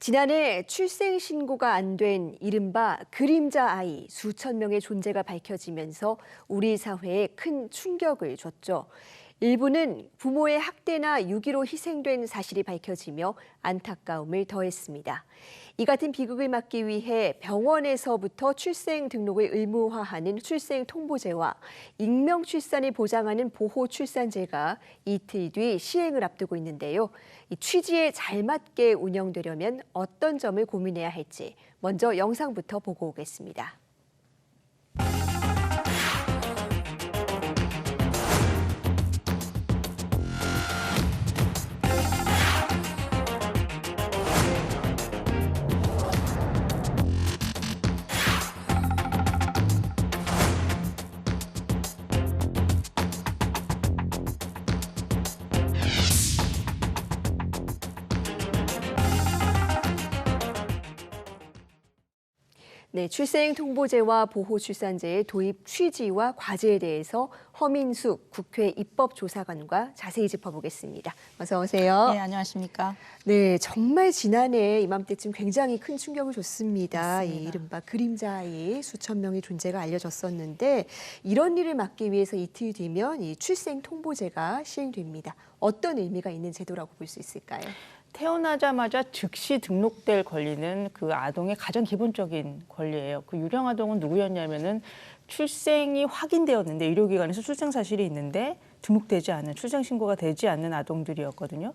지난해 출생 신고가 안 된 이른바 그림자 아이 수천 명의 존재가 밝혀지면서 우리 사회에 큰 충격을 줬죠. 일부는 부모의 학대나 유기로 희생된 사실이 밝혀지며 안타까움을 더했습니다. 이 같은 비극을 막기 위해 병원에서부터 출생 등록을 의무화하는 출생 통보제와 익명 출산을 보장하는 보호 출산제가 이틀 뒤 시행을 앞두고 있는데요. 이 취지에 잘 맞게 운영되려면 어떤 점을 고민해야 할지 먼저 영상부터 보고 오겠습니다. 네, 출생통보제와 보호출산제의 도입 취지와 과제에 대해서 허민숙 국회 입법조사관과 자세히 짚어보겠습니다. 어서 오세요. 네, 안녕하십니까. 네, 정말 지난해 이맘때쯤 굉장히 큰 충격을 줬습니다. 맞습니다. 이 이른바 그림자아이 수천 명의 존재가 알려졌었는데 이런 일을 막기 위해서 이틀 뒤면 이 출생통보제가 시행됩니다. 어떤 의미가 있는 제도라고 볼 수 있을까요? 태어나자마자 즉시 등록될 권리는 그 아동의 가장 기본적인 권리예요. 그 유령 아동은 누구였냐면은 출생이 확인되었는데 의료기관에서 출생 사실이 있는데 등록되지 않은 출생 신고가 되지 않는 아동들이었거든요.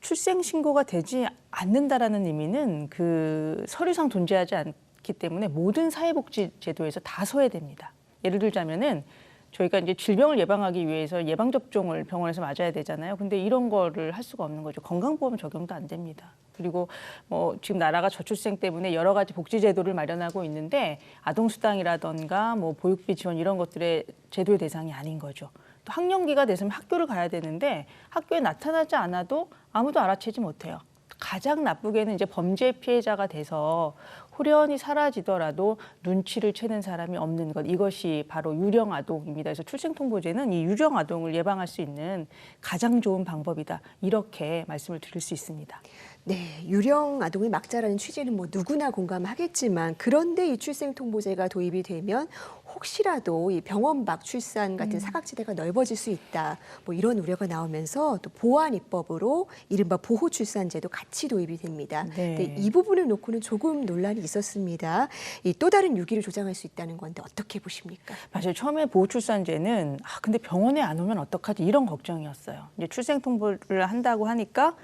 출생 신고가 되지 않는다라는 의미는 그 서류상 존재하지 않기 때문에 모든 사회복지 제도에서 다 소외됩니다. 예를 들자면은 저희가 이제 질병을 예방하기 위해서 예방접종을 병원에서 맞아야 되잖아요. 근데 이런 거를 할 수가 없는 거죠. 건강보험 적용도 안 됩니다. 그리고 뭐 지금 나라가 저출생 때문에 여러 가지 복지제도를 마련하고 있는데 아동수당이라던가 뭐 보육비 지원 이런 것들의 제도의 대상이 아닌 거죠. 또 학령기가 돼서는 학교를 가야 되는데 학교에 나타나지 않아도 아무도 알아채지 못해요. 가장 나쁘게는 이제 범죄 피해자가 돼서 홀연히 사라지더라도 눈치를 채는 사람이 없는 것, 이것이 바로 유령 아동입니다. 그래서 출생통보제는 이 유령 아동을 예방할 수 있는 가장 좋은 방법이다. 이렇게 말씀을 드릴 수 있습니다. 네, 유령 아동을 막자라는 취지는 뭐 누구나 공감하겠지만 그런데 이 출생통보제가 도입이 되면 혹시라도 이 병원 밖 출산 같은 사각지대가 넓어질 수 있다. 뭐 이런 우려가 나오면서 또 보완 입법으로 이른바 보호출산제도 같이 도입이 됩니다. 네. 근데 이 부분을 놓고는 조금 논란이 있었습니다. 이 또 다른 유기를 조장할 수 있다는 건데 어떻게 보십니까? 맞아요. 처음에 보호출산제는 근데 병원에 안 오면 어떡하지 이런 걱정이었어요. 이제 출생통보를 한다고 하니까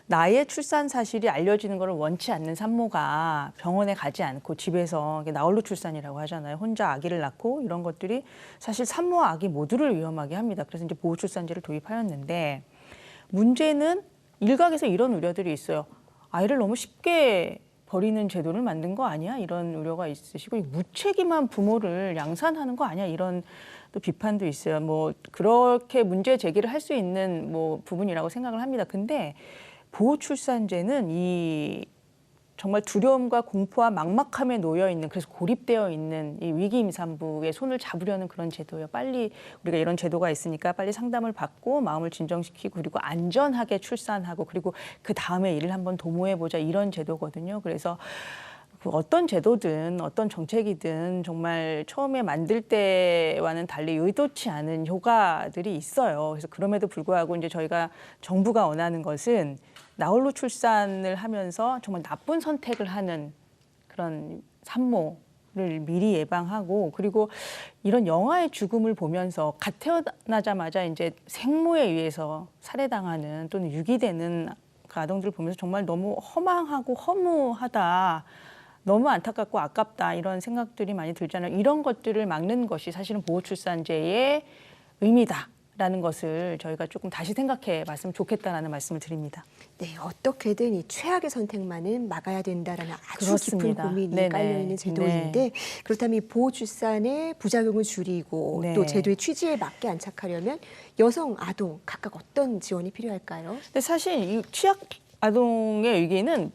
나의 출산 사실이 알려지는 것을 원치 않는 산모가 병원에 가지 않고 집에서 나홀로 출산이라고 하잖아요. 혼자 아기를 낳고 이런 것들이 사실 산모와 아기 모두를 위험하게 합니다. 그래서 이제 보호출산제를 도입하였는데 문제는 일각에서 이런 우려들이 있어요. 아이를 너무 쉽게 버리는 제도를 만든 거 아니야? 이런 우려가 있으시고 무책임한 부모를 양산하는 거 아니야? 이런 또 비판도 있어요. 뭐 그렇게 문제 제기를 할 수 있는 뭐 부분이라고 생각을 합니다. 근데 보호출산제는 이 정말 두려움과 공포와 막막함에 놓여 있는, 그래서 고립되어 있는 이 위기 임산부의 손을 잡으려는 그런 제도예요. 빨리 우리가 이런 제도가 있으니까 빨리 상담을 받고 마음을 진정시키고 그리고 안전하게 출산하고 그리고 그 다음에 일을 한번 도모해 보자 이런 제도거든요. 그래서 어떤 제도든 어떤 정책이든 정말 처음에 만들 때와는 달리 의도치 않은 효과들이 있어요. 그래서 그럼에도 불구하고 이제 저희가 정부가 원하는 것은 나홀로 출산을 하면서 정말 나쁜 선택을 하는 그런 산모를 미리 예방하고 그리고 이런 영아의 죽음을 보면서 갓 태어나자마자 이제 생모에 의해서 살해당하는 또는 유기되는 아동들을 보면서 정말 너무 허망하고 허무하다. 너무 안타깝고 아깝다 이런 생각들이 많이 들잖아요. 이런 것들을 막는 것이 사실은 보호출산제의 의미다라는 것을 저희가 조금 다시 생각해 봤으면 좋겠다라는 말씀을 드립니다. 네, 어떻게든 이 최악의 선택만은 막아야 된다라는 아주 그렇습니다. 깊은 고민이 네네. 깔려있는 제도인데 네. 그렇다면 이 보호출산의 부작용을 줄이고 네. 또 제도의 취지에 맞게 안착하려면 여성, 아동 각각 어떤 지원이 필요할까요? 근데 사실 이 취약 아동의 위기는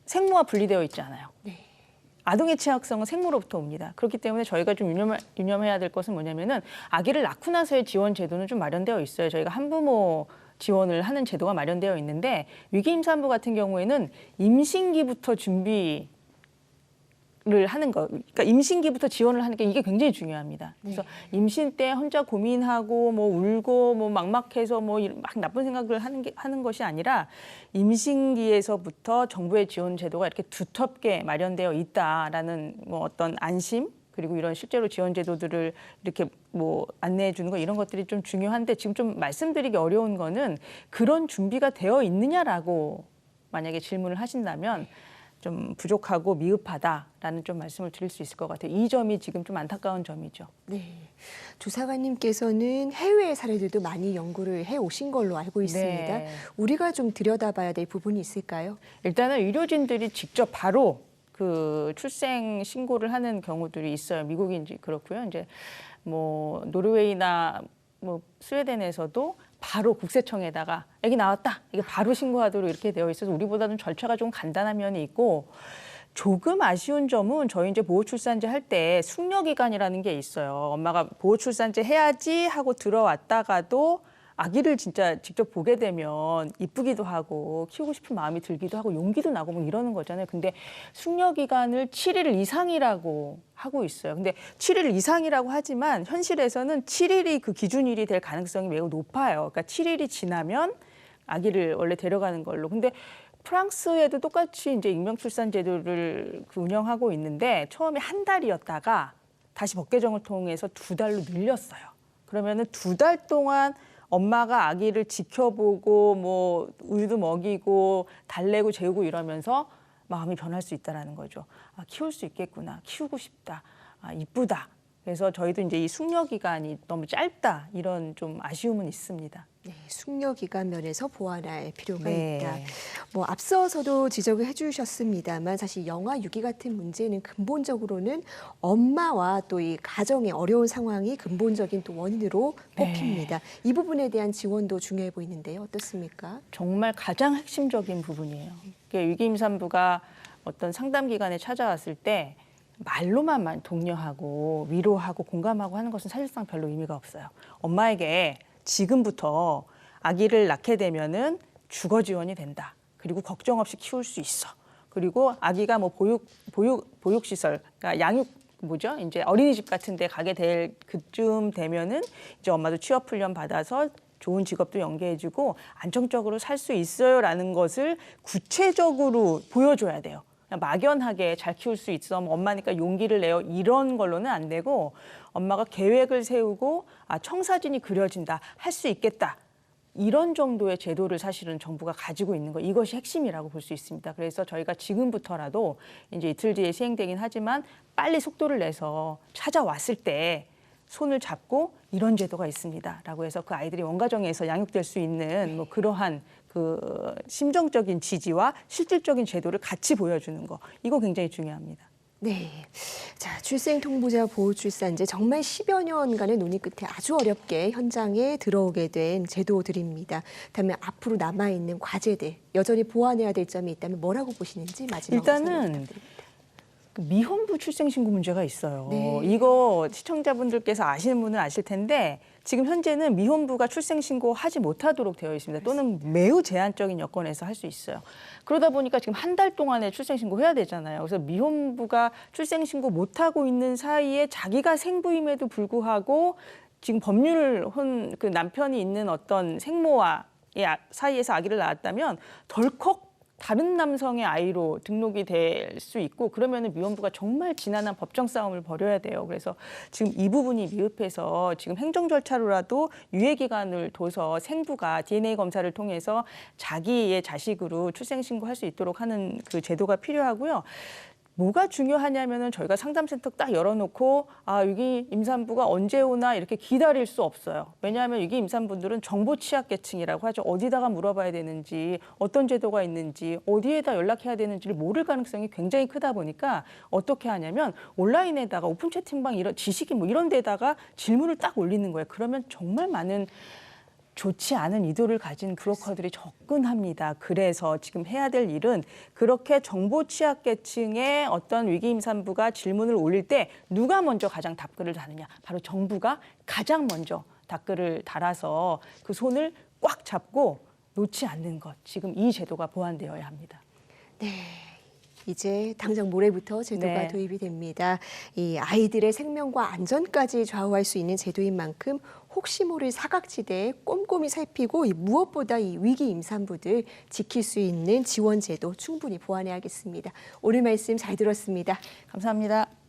생모와 분리되어 있지 않아요. 네. 아동의 취약성은 생모로부터 옵니다. 그렇기 때문에 저희가 좀 유념해야 될 것은 뭐냐면은 아기를 낳고 나서의 지원 제도는 좀 마련되어 있어요. 저희가 한부모 지원을 하는 제도가 마련되어 있는데 위기임산부 같은 경우에는 임신기부터 준비를 하는 거, 그러니까 임신기부터 지원을 하는 게 이게 굉장히 중요합니다. 그래서 임신 때 혼자 고민하고 뭐 울고 뭐 막막해서 뭐 막 나쁜 생각을 하는 것이 아니라 임신기에서부터 정부의 지원 제도가 이렇게 두텁게 마련되어 있다라는 뭐 어떤 안심 그리고 이런 실제로 지원 제도들을 이렇게 뭐 안내해 주는 거 이런 것들이 좀 중요한데 지금 좀 말씀드리기 어려운 거는 그런 준비가 되어 있느냐라고 만약에 질문을 하신다면 좀 부족하고 미흡하다라는 좀 말씀을 드릴 수 있을 것 같아요. 이 점이 지금 좀 안타까운 점이죠. 네. 조사관님께서는 해외 사례들도 많이 연구를 해 오신 걸로 알고 있습니다. 네. 우리가 좀 들여다봐야 될 부분이 있을까요? 일단은 의료진들이 직접 바로 그 출생 신고를 하는 경우들이 있어요. 미국인지 그렇고요. 이제 뭐 노르웨이나 뭐 스웨덴에서도 바로 국세청에다가 아기 나왔다 이게 바로 신고하도록 이렇게 되어 있어서 우리보다는 절차가 좀 간단한 면이 있고 조금 아쉬운 점은 저희 이제 보호출산제 할 때 숙려기간이라는 게 있어요. 엄마가 보호출산제 해야지 하고 들어왔다가도 아기를 진짜 직접 보게 되면 이쁘기도 하고 키우고 싶은 마음이 들기도 하고 용기도 나고 뭐 이러는 거잖아요. 근데 숙려기간을 7일 이상이라고 하고 있어요. 근데 7일 이상이라고 하지만 현실에서는 7일이 그 기준일이 될 가능성이 매우 높아요. 그러니까 7일이 지나면 아기를 원래 데려가는 걸로. 근데 프랑스에도 똑같이 이제 익명출산 제도를 운영하고 있는데 처음에 한 달이었다가 다시 법 개정을 통해서 2달로 늘렸어요. 그러면은 2달 동안 엄마가 아기를 지켜보고 뭐 우유도 먹이고 달래고 재우고 이러면서 마음이 변할 수 있다라는 거죠. 아, 키울 수 있겠구나. 키우고 싶다. 아, 이쁘다. 그래서 저희도 이제 이 숙려 기간이 너무 짧다 이런 좀 아쉬움은 있습니다. 네, 숙려 기간 면에서 보완할 필요가 네. 있다. 뭐 앞서서도 지적을 해주셨습니다만 사실 영아 유기 같은 문제는 근본적으로는 엄마와 또 이 가정의 어려운 상황이 근본적인 또 원인으로 네. 꼽힙니다. 이 부분에 대한 지원도 중요해 보이는데요. 어떻습니까? 정말 가장 핵심적인 부분이에요. 위기임산부가 어떤 상담 기관에 찾아왔을 때 말로만 독려하고 위로하고 공감하고 하는 것은 사실상 별로 의미가 없어요. 엄마에게 지금부터 아기를 낳게 되면은 주거 지원이 된다. 그리고 걱정 없이 키울 수 있어. 그리고 아기가 뭐 보육 시설, 그러니까 양육 뭐죠? 이제 어린이집 같은 데 가게 될 그쯤 되면은 이제 엄마도 취업 훈련 받아서 좋은 직업도 연계해주고 안정적으로 살 수 있어요라는 것을 구체적으로 보여줘야 돼요. 그냥 막연하게 잘 키울 수 있어, 뭐 엄마니까 용기를 내요 이런 걸로는 안 되고 엄마가 계획을 세우고 아 청사진이 그려진다, 할 수 있겠다. 이런 정도의 제도를 사실은 정부가 가지고 있는 거 이것이 핵심이라고 볼 수 있습니다. 그래서 저희가 지금부터라도 이제 이틀 뒤에 시행되긴 하지만 빨리 속도를 내서 찾아왔을 때 손을 잡고 이런 제도가 있습니다라고 해서 그 아이들이 원가정에서 양육될 수 있는 뭐 그러한 그 심정적인 지지와 실질적인 제도를 같이 보여주는 거 이거 굉장히 중요합니다. 네. 자, 출생통보자 보호출산제 정말 10여 년간의 논의 끝에 아주 어렵게 현장에 들어오게 된 제도들입니다. 다음에 앞으로 남아있는 과제들, 여전히 보완해야 될 점이 있다면 뭐라고 보시는지 마지막으로 설명 일단은 부탁드립니다. 미혼부 출생신고 문제가 있어요. 네. 이거 시청자분들께서 아시는 분은 아실 텐데 지금 현재는 미혼부가 출생신고 하지 못하도록 되어 있습니다. 또는 매우 제한적인 여건에서 할 수 있어요. 그러다 보니까 지금 한 달 동안에 출생신고 해야 되잖아요. 그래서 미혼부가 출생신고 못하고 있는 사이에 자기가 생부임에도 불구하고 지금 법률을 그 남편이 있는 어떤 생모와의 사이에서 아기를 낳았다면 덜컥 다른 남성의 아이로 등록이 될 수 있고 그러면은 미혼부가 정말 지난한 법정 싸움을 벌여야 돼요. 그래서 지금 이 부분이 미흡해서 지금 행정 절차로라도 유예 기간을 둬서 생부가 DNA 검사를 통해서 자기의 자식으로 출생 신고할 수 있도록 하는 그 제도가 필요하고요. 뭐가 중요하냐면은 저희가 상담센터 딱 열어놓고 아 여기 임산부가 언제 오나 이렇게 기다릴 수 없어요. 왜냐하면 여기 임산부들은 정보 취약계층이라고 하죠. 어디다가 물어봐야 되는지, 어떤 제도가 있는지, 어디에다 연락해야 되는지를 모를 가능성이 굉장히 크다 보니까 어떻게 하냐면 온라인에다가 오픈 채팅방 이런 지식인 뭐 이런 데다가 질문을 딱 올리는 거예요. 그러면 정말 많은 좋지 않은 의도를 가진 브로커들이 접근합니다. 그래서 지금 해야 될 일은 그렇게 정보 취약계층의 어떤 위기임산부가 질문을 올릴 때 누가 먼저 가장 답글을 다느냐. 바로 정부가 가장 먼저 답글을 달아서 그 손을 꽉 잡고 놓지 않는 것. 지금 이 제도가 보완되어야 합니다. 네. 이제 당장 모레부터 제도가 네. 도입이 됩니다. 이 아이들의 생명과 안전까지 좌우할 수 있는 제도인 만큼 혹시 모를 사각지대에 꼼꼼히 살피고 무엇보다 이 위기 임산부들 지킬 수 있는 지원 제도 충분히 보완해야겠습니다. 오늘 말씀 잘 들었습니다. 감사합니다.